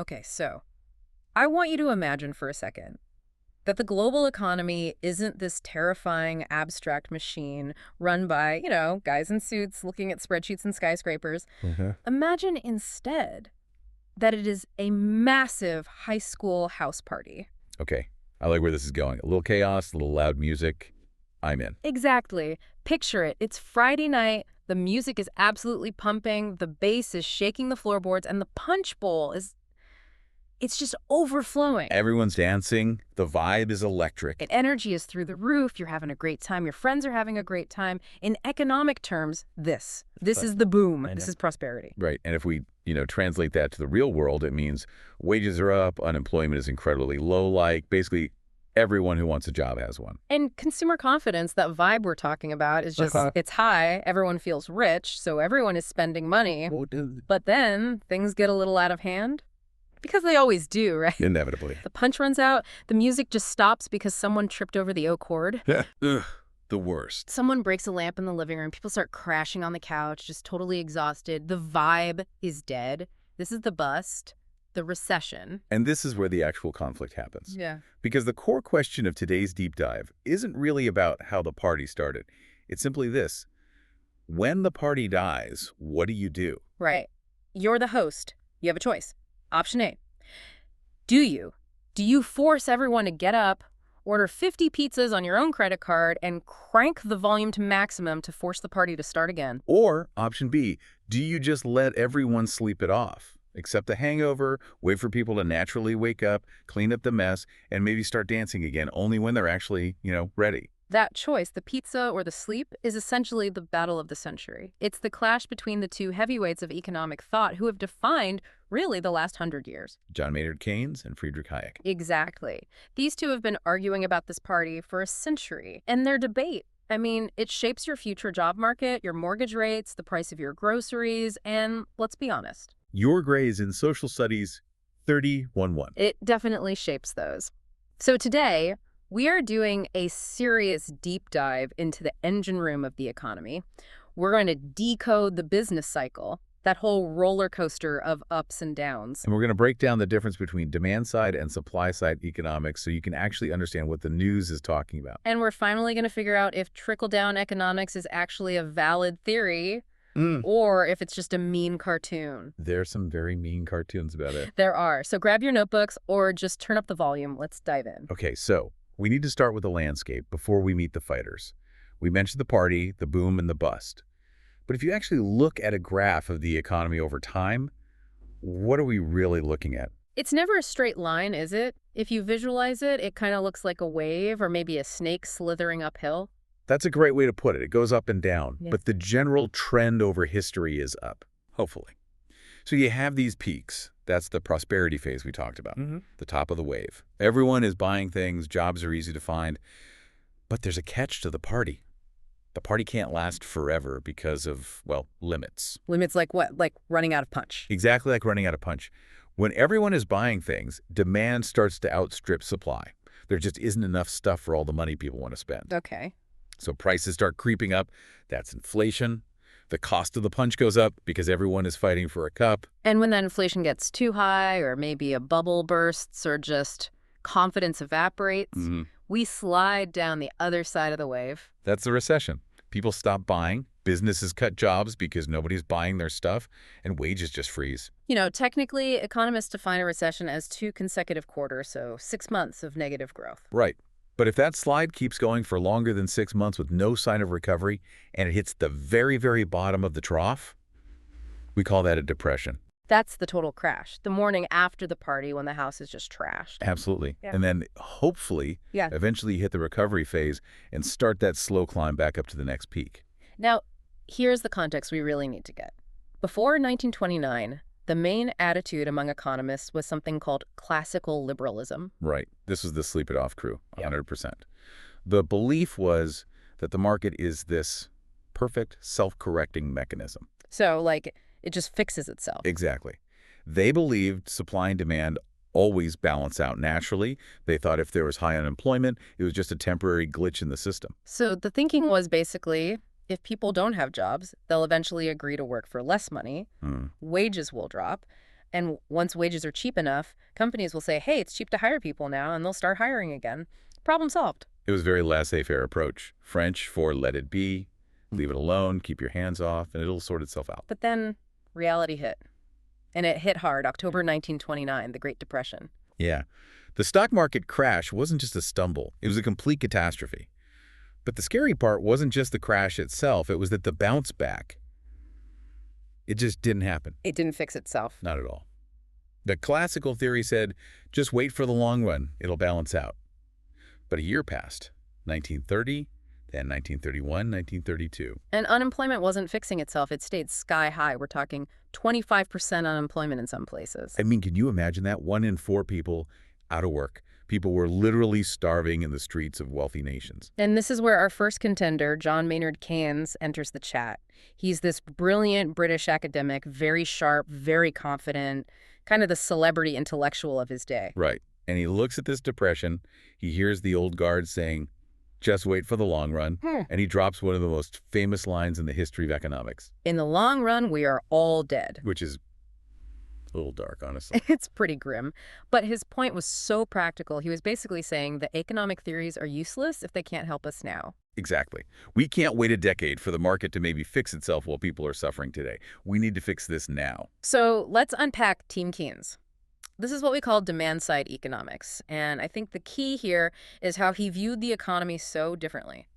Okay, so I want you to imagine for a second that the global economy isn't this terrifying abstract machine run by, guys in suits looking at spreadsheets and skyscrapers. Uh-huh. Imagine instead that it is a massive high school house party. Okay, I like where this is going. A little chaos, a little loud music. I'm in. Exactly. Picture it. It's Friday night. The music is absolutely pumping. The bass is shaking the floorboards, and the punch bowl it's just overflowing. Everyone's dancing. The vibe is electric. And energy is through the roof. You're having a great time. Your friends are having a great time. In economic terms, this is the boom. This is prosperity. Right. And if we, translate that to the real world, it means wages are up, unemployment is incredibly low, like basically everyone who wants a job has one. And consumer confidence, that vibe we're talking about, is just, it's high. Everyone feels rich, so everyone is spending money. But then things get a little out of hand. Because they always do, right? Inevitably. The punch runs out, the music just stops because someone tripped over the oak cord. Yeah. Ugh, the worst. Someone breaks a lamp in the living room. People start crashing on the couch, just totally exhausted. The vibe is dead. This is the bust, the recession. And this is where the actual conflict happens. Yeah. Because the core question of today's deep dive isn't really about how the party started. It's simply this. When the party dies, what do you do? Right. You're the host. You have a choice. Option A. Do you force everyone to get up, order 50 pizzas on your own credit card, and crank the volume to maximum to force the party to start again? Or option B, do you just let everyone sleep it off? Accept the hangover, wait for people to naturally wake up, clean up the mess, and maybe start dancing again only when they're actually, ready. That choice, the pizza or the sleep, is essentially the battle of the century. It's the clash between the two heavyweights of economic thought who have defined, really, the last 100 years. John Maynard Keynes and Friedrich Hayek. Exactly. These two have been arguing about this party for a century. And their debate, it shapes your future job market, your mortgage rates, the price of your groceries, and let's be honest. Your grades in social studies 30-1-1. It definitely shapes those. So today, we are doing a serious deep dive into the engine room of the economy. We're going to decode the business cycle, that whole roller coaster of ups and downs. And we're going to break down the difference between demand-side and supply-side economics so you can actually understand what the news is talking about. And we're finally going to figure out if trickle-down economics is actually a valid theory or if it's just a mean cartoon. There are some very mean cartoons about it. There are. So grab your notebooks or just turn up the volume. Let's dive in. Okay, so we need to start with the landscape before we meet the fighters. We mentioned the party, the boom, and the bust. But if you actually look at a graph of the economy over time, what are we really looking at? It's never a straight line, is it? If you visualize it, it kind of looks like a wave or maybe a snake slithering uphill. That's a great way to put it. It goes up and down, Yeah. but the general trend over history is up, hopefully. So you have these peaks. That's the prosperity phase we talked about, the top of the wave. Everyone is buying things, jobs are easy to find, but there's a catch to the party. The party can't last forever because of, limits. Limits like what? Like running out of punch. Exactly like running out of punch. When everyone is buying things, demand starts to outstrip supply. There just isn't enough stuff for all the money people want to spend. Okay. So prices start creeping up. That's inflation. The cost of the punch goes up because everyone is fighting for a cup. And when that inflation gets too high or maybe a bubble bursts or just confidence evaporates, we slide down the other side of the wave. That's the recession. People stop buying, businesses cut jobs because nobody's buying their stuff, and wages just freeze. Technically, economists define a recession as 2 consecutive quarters, so 6 months of negative growth. Right. But if that slide keeps going for longer than 6 months with no sign of recovery, and it hits the very, very bottom of the trough, we call that a depression. That's the total crash, the morning after the party when the house is just trashed. Absolutely. Yeah. And then hopefully, eventually you hit the recovery phase and start that slow climb back up to the next peak. Now, here's the context we really need to get. Before 1929, the main attitude among economists was something called classical liberalism. Right. This was the sleep it off crew, 100%. The belief was that the market is this perfect self-correcting mechanism. So, it just fixes itself. Exactly. They believed supply and demand always balance out naturally. They thought if there was high unemployment, it was just a temporary glitch in the system. So the thinking was basically, if people don't have jobs, they'll eventually agree to work for less money, wages will drop, And once wages are cheap enough, companies will say, hey, it's cheap to hire people now, and they'll start hiring again. Problem solved. It was a very laissez-faire approach. French for let it be, leave it alone, keep your hands off, and it'll sort itself out. But then reality hit. And it hit hard, October 1929, the Great Depression. Yeah. The stock market crash wasn't just a stumble. It was a complete catastrophe. But the scary part wasn't just the crash itself. It was that the bounce back, it just didn't happen. It didn't fix itself. Not at all. The classical theory said, just wait for the long run. It'll balance out. But a year passed, 1930, then 1931, 1932. And unemployment wasn't fixing itself. It stayed sky high. We're talking 25% unemployment in some places. I mean, can you imagine that? 1 in 4 people out of work. People were literally starving in the streets of wealthy nations. And this is where our first contender, John Maynard Keynes, enters the chat. He's this brilliant British academic, very sharp, very confident, kind of the celebrity intellectual of his day. Right. And he looks at this depression. He hears the old guard saying, just wait for the long run. And he drops one of the most famous lines in the history of economics. In the long run, we are all dead. Which is a little dark, honestly. It's pretty grim. But his point was so practical. He was basically saying that economic theories are useless if they can't help us now. Exactly. We can't wait a decade for the market to maybe fix itself while people are suffering today. We need to fix this now. So let's unpack Team Keynes. This is what we call demand-side economics. And I think the key here is how he viewed the economy so differently.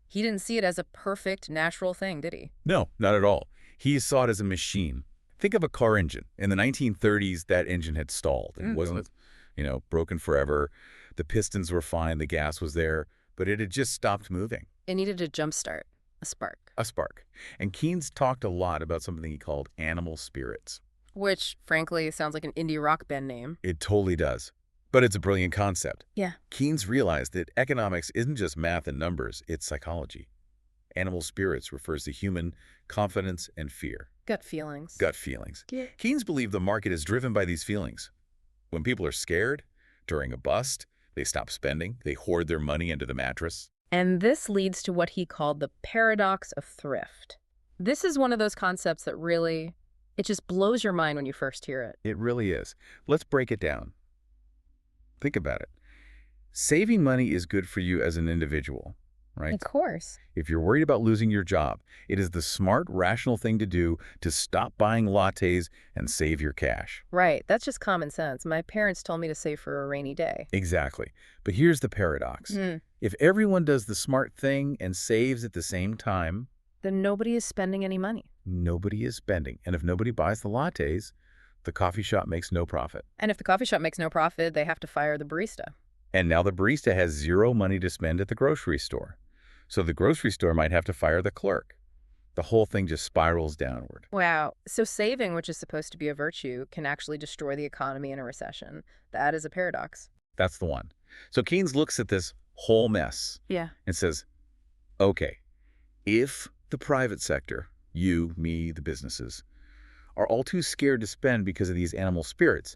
He didn't see it as a perfect, natural thing, did he? No, not at all. He saw it as a machine. Think of a car engine. In the 1930s, that engine had stalled. It wasn't, broken forever. The pistons were fine. The gas was there. But it had just stopped moving. It needed a jumpstart, a spark. A spark. And Keynes talked a lot about something he called animal spirits. Which, frankly, sounds like an indie rock band name. It totally does. But it's a brilliant concept. Yeah. Keynes realized that economics isn't just math and numbers, it's psychology. Animal spirits refers to human confidence and fear. Gut feelings. Gut feelings. Yeah. Keynes believed the market is driven by these feelings. When people are scared, during a bust, they stop spending, they hoard their money under the mattress. And this leads to what he called the paradox of thrift. This is one of those concepts that really, it just blows your mind when you first hear it. It really is. Let's break it down. Think about it. Saving money is good for you as an individual, right? Of course. If you're worried about losing your job, it is the smart, rational thing to do to stop buying lattes and save your cash. Right. That's just common sense. My parents told me to save for a rainy day. Exactly. But here's the paradox. If everyone does the smart thing and saves at the same time, then nobody is spending any money. Nobody is spending. And if nobody buys the lattes, the coffee shop makes no profit. And if the coffee shop makes no profit, they have to fire the barista. And now the barista has zero money to spend at the grocery store. So the grocery store might have to fire the clerk. The whole thing just spirals downward. Wow. So saving, which is supposed to be a virtue, can actually destroy the economy in a recession. That is a paradox. That's the one. So Keynes looks at this whole mess and says, okay, if the private sector, you, me, the businesses, are all too scared to spend because of these animal spirits,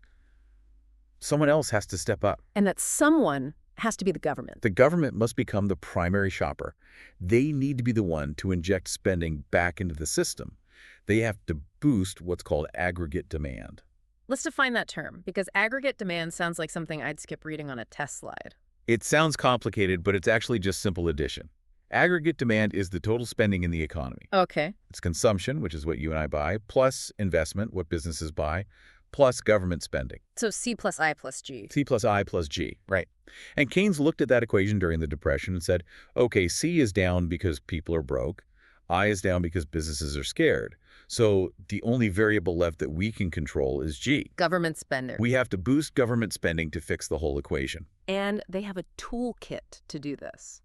someone else has to step up. And that someone has to be the government. The government must become the primary shopper. They need to be the one to inject spending back into the system. They have to boost what's called aggregate demand. Let's define that term, because aggregate demand sounds like something I'd skip reading on a test slide. It sounds complicated, but it's actually just simple addition. Aggregate demand is the total spending in the economy. Okay. It's consumption, which is what you and I buy, plus investment, what businesses buy, plus government spending. So C plus I plus G. C plus I plus G, right. And Keynes looked at that equation during the Depression and said, okay, C is down because people are broke. I is down because businesses are scared. So the only variable left that we can control is G. Government spending. We have to boost government spending to fix the whole equation. And they have a toolkit to do this.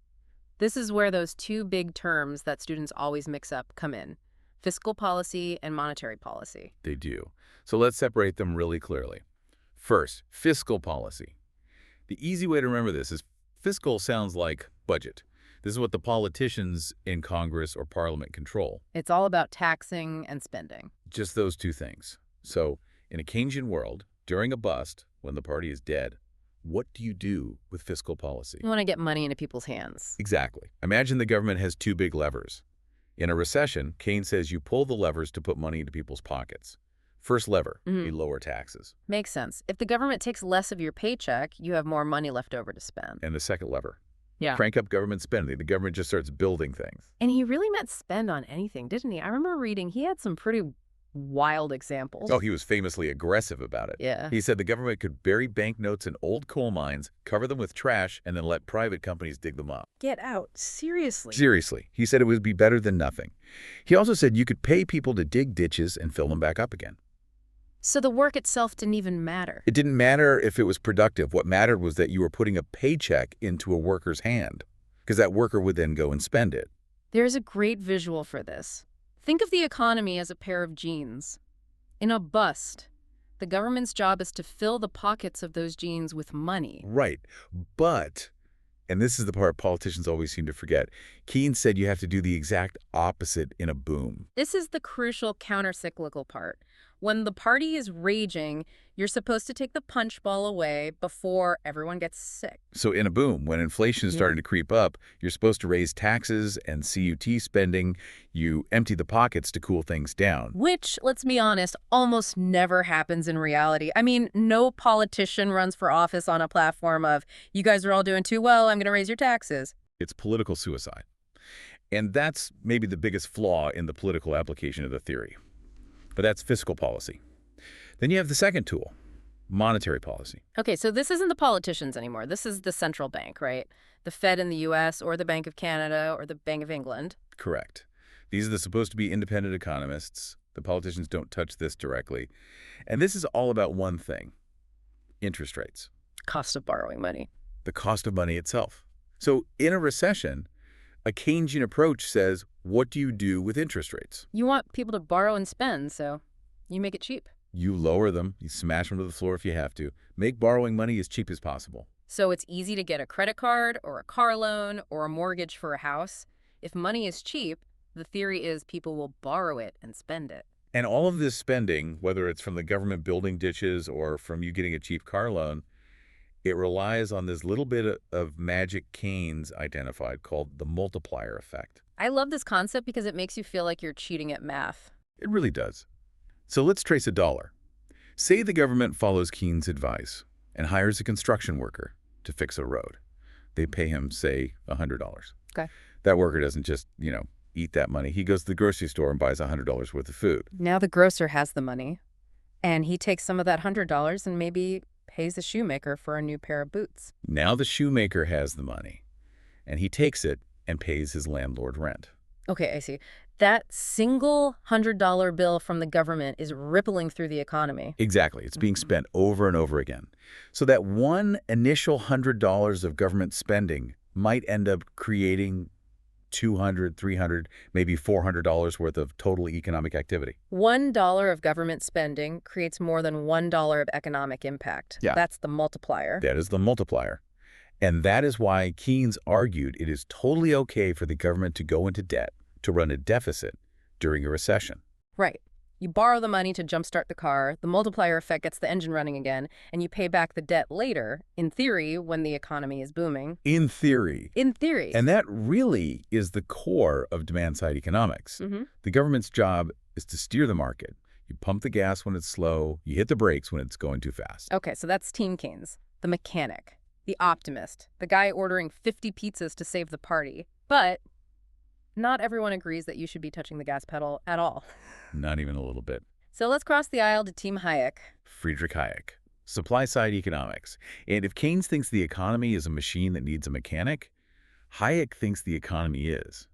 This is where those two big terms that students always mix up come in. Fiscal policy and monetary policy. They do. So let's separate them really clearly. First, fiscal policy. The easy way to remember this is fiscal sounds like budget. This is what the politicians in Congress or Parliament control. It's all about taxing and spending. Just those two things. So in a Keynesian world, during a bust, when the party is dead, what do you do with fiscal policy? You want to get money into people's hands. Exactly. Imagine the government has two big levers. In a recession, Keynes says you pull the levers to put money into people's pockets. First lever, you lower taxes. Makes sense. If the government takes less of your paycheck, you have more money left over to spend. And the second lever, Yeah. crank up government spending. The government just starts building things. And he really meant spend on anything, didn't he? I remember reading he had some pretty wild examples. Oh, he was famously aggressive about it. Yeah. He said the government could bury banknotes in old coal mines, cover them with trash, and then let private companies dig them up. Get out. Seriously. Seriously. He said it would be better than nothing. He also said you could pay people to dig ditches and fill them back up again. So the work itself didn't even matter. It didn't matter if it was productive. What mattered was that you were putting a paycheck into a worker's hand, because that worker would then go and spend it. There's a great visual for this. Think of the economy as a pair of jeans. In a bust, the government's job is to fill the pockets of those jeans with money. Right. But, and this is the part politicians always seem to forget, Keynes said you have to do the exact opposite in a boom. This is the crucial countercyclical part. When the party is raging, you're supposed to take the punch ball away before everyone gets sick. So in a boom, when inflation is starting to creep up, you're supposed to raise taxes and CUT spending. You empty the pockets to cool things down. Which, let's be honest, almost never happens in reality. I mean, no politician runs for office on a platform of, you guys are all doing too well, I'm going to raise your taxes. It's political suicide. And that's maybe the biggest flaw in the political application of the theory. But that's fiscal policy. Then you have the second tool, monetary policy. Okay, so this isn't the politicians anymore. This is the central bank, right? The Fed in the U.S. or the Bank of Canada or the Bank of England. Correct. These are supposed to be independent economists. The politicians don't touch this directly. And this is all about one thing, interest rates. Cost of borrowing money. The cost of money itself. So in a recession, a Keynesian approach says, what do you do with interest rates? You want people to borrow and spend, so you make it cheap. You lower them, you smash them to the floor if you have to. Make borrowing money as cheap as possible. So it's easy to get a credit card or a car loan or a mortgage for a house. If money is cheap, the theory is people will borrow it and spend it. And all of this spending, whether it's from the government building ditches or from you getting a cheap car loan, it relies on this little bit of magic Keynes identified called the multiplier effect. I love this concept because it makes you feel like you're cheating at math. It really does. So let's trace a dollar. Say the government follows Keynes' advice and hires a construction worker to fix a road. They pay him, say, $100. Okay. That worker doesn't just, eat that money. He goes to the grocery store and buys $100 worth of food. Now the grocer has the money, and he takes some of that $100 and maybe pays the shoemaker for a new pair of boots. Now the shoemaker has the money, and he takes it and pays his landlord rent. Okay, I see. That single $100 bill from the government is rippling through the economy. Exactly. It's being spent over and over again. So that one initial $100 of government spending might end up creating $200, $300, maybe $400 worth of total economic activity. $1 of government spending creates more than $1 of economic impact. Yeah. That's the multiplier. That is the multiplier. And that is why Keynes argued it is totally okay for the government to go into debt, to run a deficit during a recession. Right. You borrow the money to jumpstart the car, the multiplier effect gets the engine running again, and you pay back the debt later, in theory, when the economy is booming. In theory. In theory. And that really is the core of demand-side economics. The government's job is to steer the market. You pump the gas when it's slow, you hit the brakes when it's going too fast. Okay, so that's Team Keynes, the mechanic, the optimist, the guy ordering 50 pizzas to save the party. But not everyone agrees that you should be touching the gas pedal at all. Not even a little bit. So let's cross the aisle to Team Hayek. Friedrich Hayek, supply-side economics. And if Keynes thinks the economy is a machine that needs a mechanic, Hayek thinks the economy is.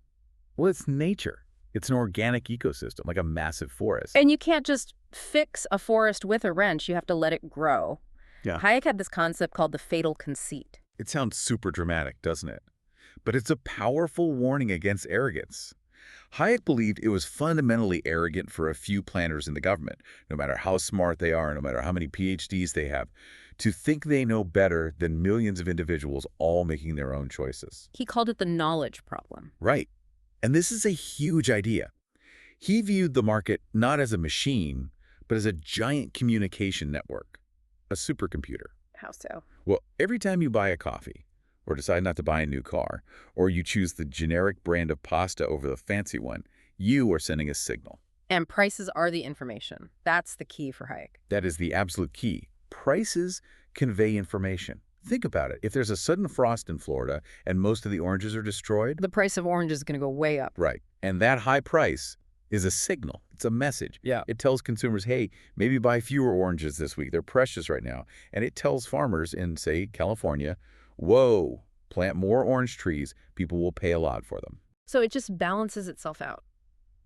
Well, it's nature. It's an organic ecosystem, like a massive forest. And you can't just fix a forest with a wrench. You have to let it grow. Yeah. Hayek had this concept called the fatal conceit. It sounds super dramatic, doesn't it? But it's a powerful warning against arrogance. Hayek believed it was fundamentally arrogant for a few planners in the government, no matter how smart they are, no matter how many PhDs they have, to think they know better than millions of individuals all making their own choices. He called it the knowledge problem. Right. And this is a huge idea. He viewed the market not as a machine, but as a giant communication network, a supercomputer. How so? Well, every time you buy a coffee, or decide not to buy a new car, or you choose the generic brand of pasta over the fancy one, you are sending a signal. And prices are the information. That's the key for Hayek. That is the absolute key. Prices convey information. Think about it. If there's a sudden frost in Florida and most of the oranges are destroyed, The price of oranges is going to go way up. right, and that high price is a signal. It's a message. Yeah. It tells consumers, hey, maybe buy fewer oranges this week. They're precious right now. And it tells farmers in, say, California, whoa, plant more orange trees. People will pay a lot for them. So it just balances itself out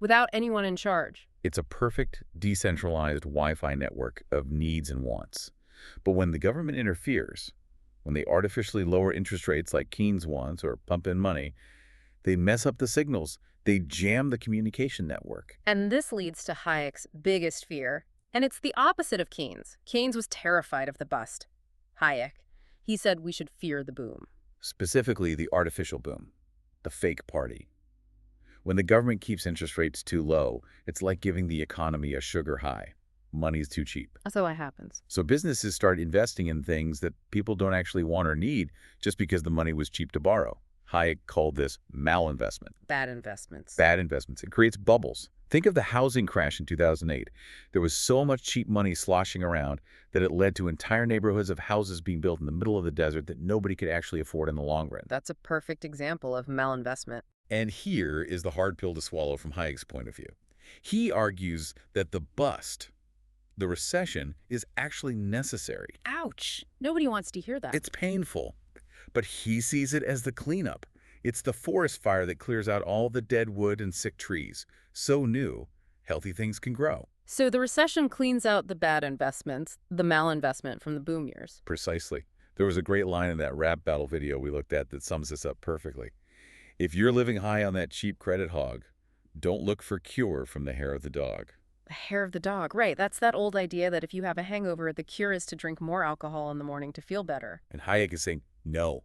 without anyone in charge. It's a perfect decentralized Wi-Fi network of needs and wants. But when the government interferes, when they artificially lower interest rates like Keynes wants or pump in money, they mess up the signals. They jam the communication network. And this leads to Hayek's biggest fear. And it's the opposite of Keynes. Keynes was terrified of the bust. Hayek, he said we should fear the boom. Specifically, the artificial boom, the fake party. When the government keeps interest rates too low, it's like giving the economy a sugar high. Money's too cheap. That's what happens. So businesses start investing in things that people don't actually want or need just because the money was cheap to borrow. Hayek called this malinvestment. Bad investments. Bad investments. It creates bubbles. Think of the housing crash in 2008. There was so much cheap money sloshing around that it led to entire neighborhoods of houses being built in the middle of the desert that nobody could actually afford in the long run. That's a perfect example of malinvestment. And here is the hard pill to swallow from Hayek's point of view. He argues that the bust, the recession, is actually necessary. Ouch. Nobody wants to hear that. It's painful, but he sees it as the cleanup. It's the forest fire that clears out all the dead wood and sick trees. So new, healthy things can grow. So the recession cleans out the bad investments, the malinvestment from the boom years. Precisely. There was a great line in that rap battle video we looked at that sums this up perfectly. If you're living high on that cheap credit hog, don't look for cure from the hair of the dog. The hair of the dog, right. That's that old idea that if you have a hangover, the cure is to drink more alcohol in the morning to feel better. And Hayek is saying, no.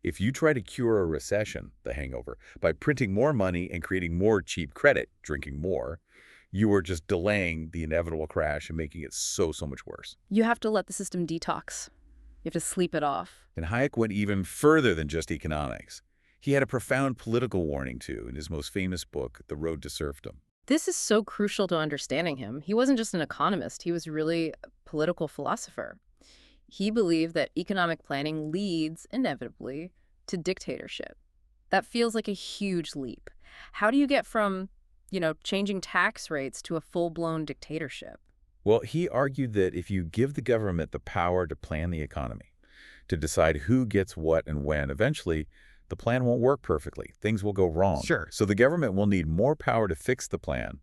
If you try to cure a recession, the hangover, by printing more money and creating more cheap credit, drinking more, you are just delaying the inevitable crash and making it so much worse. You have to let the system detox. You have to sleep it off. And Hayek went even further than just economics. He had a profound political warning, too, in his most famous book, The Road to Serfdom. This is so crucial to understanding him. He wasn't just an economist. He was really a political philosopher. He believed that economic planning leads, inevitably, to dictatorship. That feels like a huge leap. How do you get from, changing tax rates to a full-blown dictatorship? Well, he argued that if you give the government the power to plan the economy, to decide who gets what and when, eventually the plan won't work perfectly. Things will go wrong. Sure. So the government will need more power to fix the plan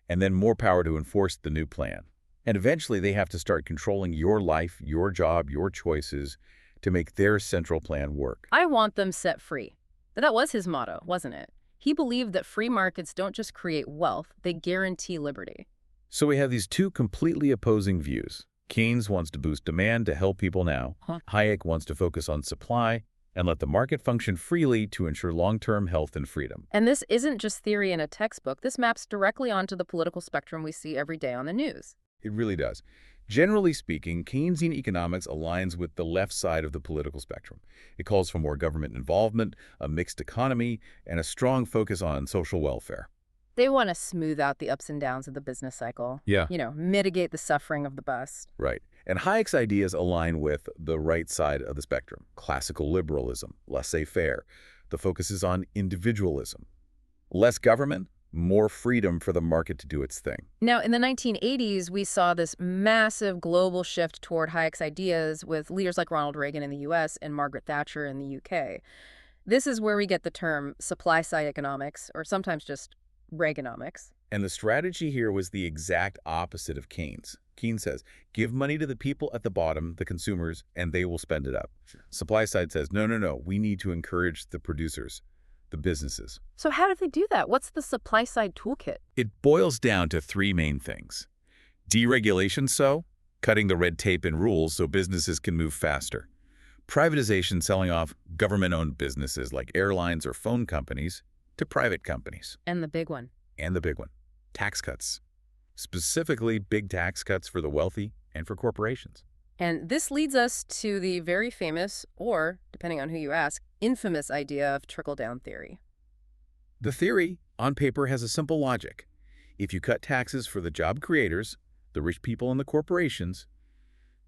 and then more power to enforce the new plan. And eventually they have to start controlling your life, your job, your choices to make their central plan work. I want them set free. But that was his motto, wasn't it? He believed that free markets don't just create wealth, they guarantee liberty. So we have these two completely opposing views. Keynes wants to boost demand to help people now. Hayek wants to focus on supply and let the market function freely to ensure long-term health and freedom. And this isn't just theory in a textbook. This maps directly onto the political spectrum we see every day on the news. It really does. Generally speaking, Keynesian economics aligns with the left side of the political spectrum. It calls for more government involvement, a mixed economy, and a strong focus on social welfare. They want to smooth out the ups and downs of the business cycle. Yeah. Mitigate the suffering of the bust. Right. And Hayek's ideas align with the right side of the spectrum. Classical liberalism, laissez-faire. The focus is on individualism. Less government, more freedom for the market to do its thing. Now, in the 1980s, we saw this massive global shift toward Hayek's ideas with leaders like Ronald Reagan in the U.S. and Margaret Thatcher in the U.K. This is where we get the term supply-side economics, or sometimes just Reaganomics. And the strategy here was the exact opposite of Keynes. Keynes says, give money to the people at the bottom, the consumers, and they will spend it up. Supply side says, no, we need to encourage the producers, the businesses. So how do they do that? What's the supply side toolkit? It boils down to three main things. Deregulation, cutting the red tape and rules so businesses can move faster. Privatization, selling off government-owned businesses like airlines or phone companies to private companies. And the big one. Tax cuts. Specifically, big tax cuts for the wealthy and for corporations. And this leads us to the very famous, or, depending on who you ask, infamous idea of trickle-down theory. The theory, on paper, has a simple logic. If you cut taxes for the job creators, the rich people and the corporations,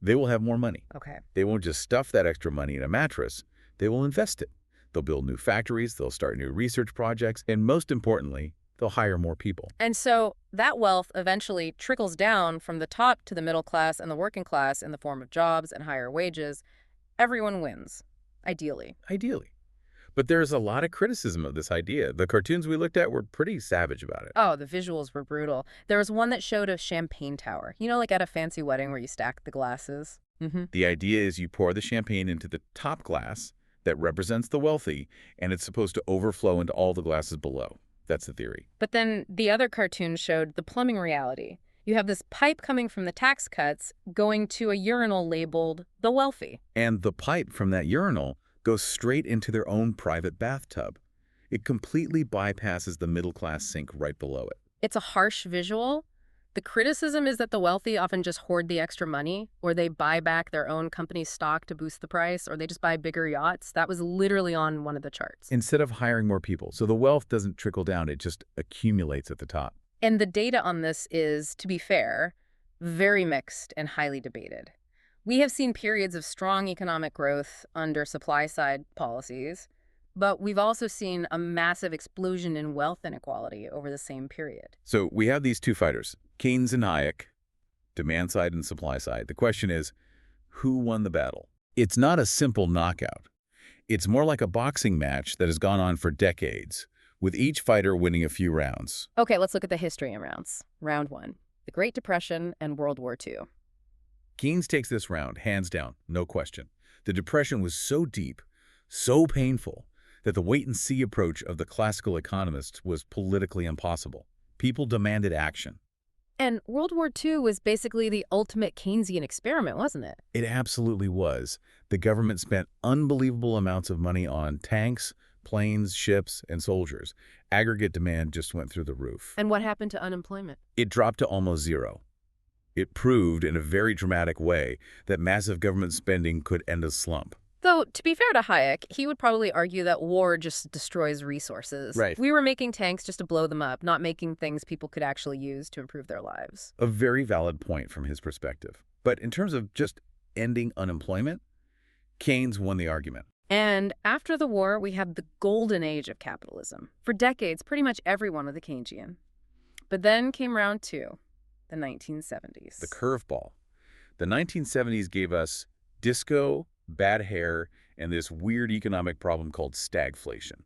they will have more money. Okay. They won't just stuff that extra money in a mattress. They will invest it. They'll build new factories, they'll start new research projects, and most importantly, they'll hire more people. And so that wealth eventually trickles down from the top to the middle class and the working class in the form of jobs and higher wages. Everyone wins, ideally. Ideally. But there's a lot of criticism of this idea. The cartoons we looked at were pretty savage about it. Oh, the visuals were brutal. There was one that showed a champagne tower. You know, like at a fancy wedding where you stack the glasses? The idea is you pour the champagne into the top glass that represents the wealthy, and it's supposed to overflow into all the glasses below. That's the theory. But then the other cartoon showed the plumbing reality. You have this pipe coming from the tax cuts going to a urinal labeled the wealthy. And the pipe from that urinal goes straight into their own private bathtub. It completely bypasses the middle-class sink right below it. It's a harsh visual. The criticism is that the wealthy often just hoard the extra money, or they buy back their own company's stock to boost the price, or they just buy bigger yachts. That was literally on one of the charts. Instead of hiring more people. So the wealth doesn't trickle down, it just accumulates at the top. And the data on this is, to be fair, very mixed and highly debated. We have seen periods of strong economic growth under supply-side policies, but we've also seen a massive explosion in wealth inequality over the same period. So we have these two fighters, Keynes and Hayek, demand side and supply side. The question is, who won the battle? It's not a simple knockout. It's more like a boxing match that has gone on for decades, with each fighter winning a few rounds. Okay, let's look at the history in rounds. Round 1, the Great Depression and World War II. Keynes takes this round, hands down, no question. The Depression was so deep, so painful, that the wait-and-see approach of the classical economists was politically impossible. People demanded action. And World War II was basically the ultimate Keynesian experiment, wasn't it? It absolutely was. The government spent unbelievable amounts of money on tanks, planes, ships, and soldiers. Aggregate demand just went through the roof. And what happened to unemployment? It dropped to almost zero. It proved in a very dramatic way that massive government spending could end a slump. Though, to be fair to Hayek, he would probably argue that war just destroys resources. Right. We were making tanks just to blow them up, not making things people could actually use to improve their lives. A very valid point from his perspective. But in terms of just ending unemployment, Keynes won the argument. And after the war, we had the golden age of capitalism. For decades, pretty much everyone was a Keynesian. But then came round 2, the 1970s. The curveball. The 1970s gave us disco, bad hair, and this weird economic problem called stagflation.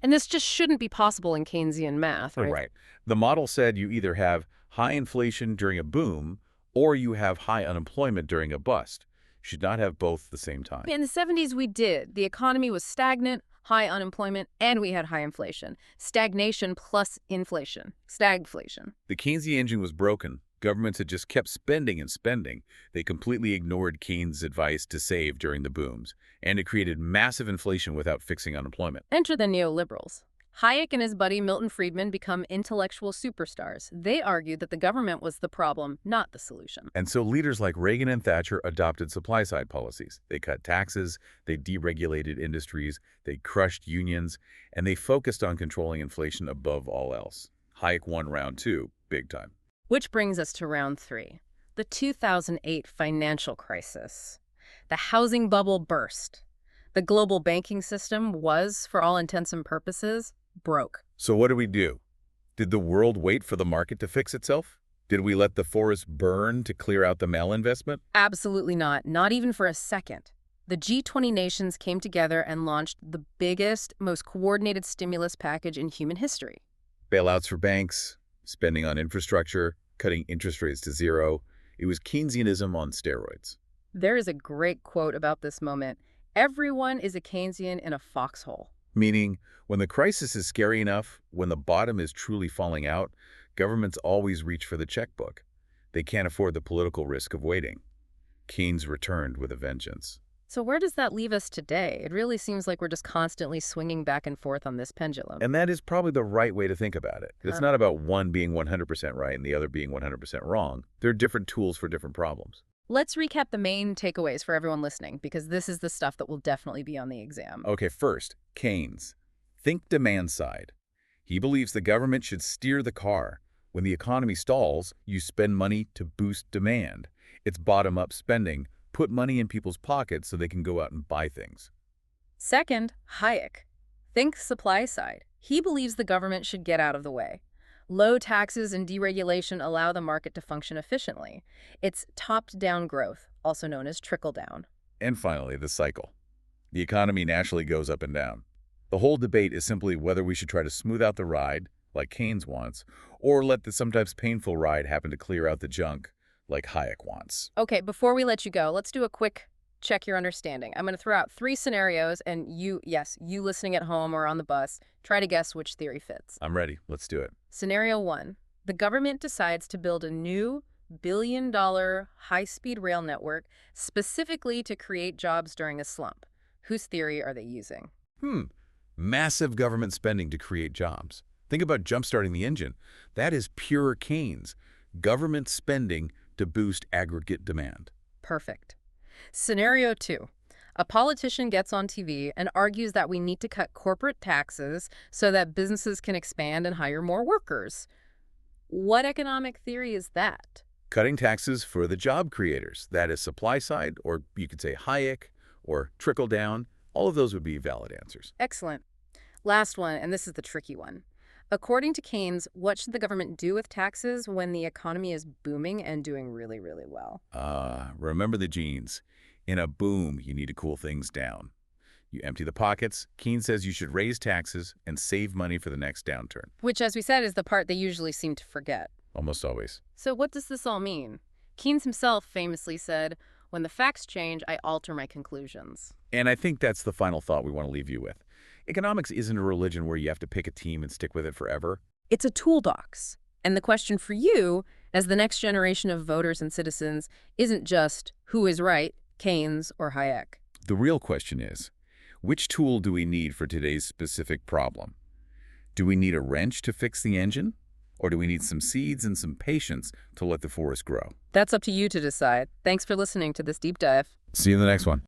And this just shouldn't be possible in Keynesian math, right? Right. The model said you either have high inflation during a boom or you have high unemployment during a bust. You should not have both at the same time. In the 70s, we did. The economy was stagnant, high unemployment, and we had high inflation. Stagnation plus inflation. Stagflation. The Keynesian engine was broken. Governments had just kept spending and spending. They completely ignored Keynes' advice to save during the booms, and it created massive inflation without fixing unemployment. Enter the neoliberals. Hayek and his buddy Milton Friedman become intellectual superstars. They argued that the government was the problem, not the solution. And so leaders like Reagan and Thatcher adopted supply-side policies. They cut taxes, they deregulated industries, they crushed unions, and they focused on controlling inflation above all else. Hayek won round 2, big time. Which brings us to round 3, the 2008 financial crisis. The housing bubble burst. The global banking system was, for all intents and purposes, broke. So what do? Did the world wait for the market to fix itself? Did we let the forest burn to clear out the malinvestment? Absolutely not, not even for a second. The G20 nations came together and launched the biggest, most coordinated stimulus package in human history. Bailouts for banks, spending on infrastructure, cutting interest rates to zero. It was Keynesianism on steroids. There is a great quote about this moment. Everyone is a Keynesian in a foxhole. Meaning, when the crisis is scary enough, when the bottom is truly falling out, governments always reach for the checkbook. They can't afford the political risk of waiting. Keynes returned with a vengeance. So where does that leave us today? It really seems like we're just constantly swinging back and forth on this pendulum. And that is probably the right way to think about it. It's not about one being 100% right and the other being 100% wrong. They're different tools for different problems. Let's recap the main takeaways for everyone listening, because this is the stuff that will definitely be on the exam. Okay, first, Keynes. Think demand side. He believes the government should steer the car, When the economy stalls, you spend money to boost demand. It's bottom-up spending. Put money in people's pockets so they can go out and buy things. Second, Hayek. Think supply side. He believes the government should get out of the way. Low taxes and deregulation allow the market to function efficiently. It's top-down growth, also known as trickle-down. And finally, the cycle. The economy naturally goes up and down. The whole debate is simply whether we should try to smooth out the ride, like Keynes wants, or let the sometimes painful ride happen to clear out the junk, like Hayek wants. Okay, before we let you go, let's do a quick check your understanding. I'm going to throw out 3 scenarios, and you listening at home or on the bus, try to guess which theory fits. I'm ready. Let's do it. Scenario 1. The government decides to build a new billion-dollar high-speed rail network specifically to create jobs during a slump. Whose theory are they using? Massive government spending to create jobs. Think about jumpstarting the engine. That is pure Keynes. Government spending to boost aggregate demand. Perfect. Scenario 2. A politician gets on TV and argues that we need to cut corporate taxes so that businesses can expand and hire more workers. What economic theory is that? Cutting taxes for the job creators. That is supply side, or you could say Hayek, or trickle down. All of those would be valid answers. Excellent. Last one, and this is the tricky one. According to Keynes, what should the government do with taxes when the economy is booming and doing really, really well? Remember the genes. In a boom, you need to cool things down. You empty the pockets. Keynes says you should raise taxes and save money for the next downturn. Which, as we said, is the part they usually seem to forget. Almost always. So what does this all mean? Keynes himself famously said, "When the facts change, I alter my conclusions." And I think that's the final thought we want to leave you with. Economics isn't a religion where you have to pick a team and stick with it forever. It's a toolbox. And the question for you, as the next generation of voters and citizens, isn't just who is right, Keynes or Hayek. The real question is, which tool do we need for today's specific problem? Do we need a wrench to fix the engine? Or do we need some seeds and some patience to let the forest grow? That's up to you to decide. Thanks for listening to this deep dive. See you in the next one.